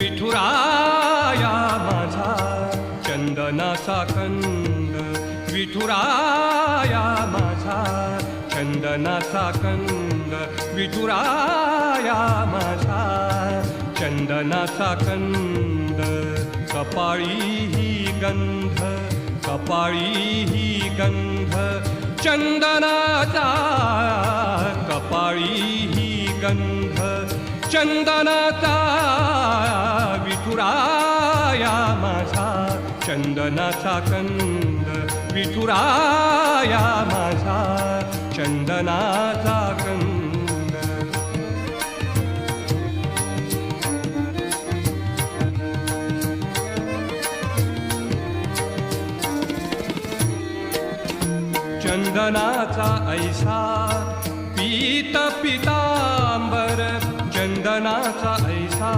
विठुराया माझा चंदनाचा कंद, विठुराया माझा चंदनाचा कंद, विठुराया माझा चंदनाचा कंद. कपाळी ही गंध, कपाळी ही गंध चंदनाचा, कपाळी ही गंध चंदनाचा. विठुराया माझा चंदनाचा कंद, विठुराया माझा चंदनाचा कंद. चंदनाचा ऐसा पीत पितांबर, चंदनाचा ऐसा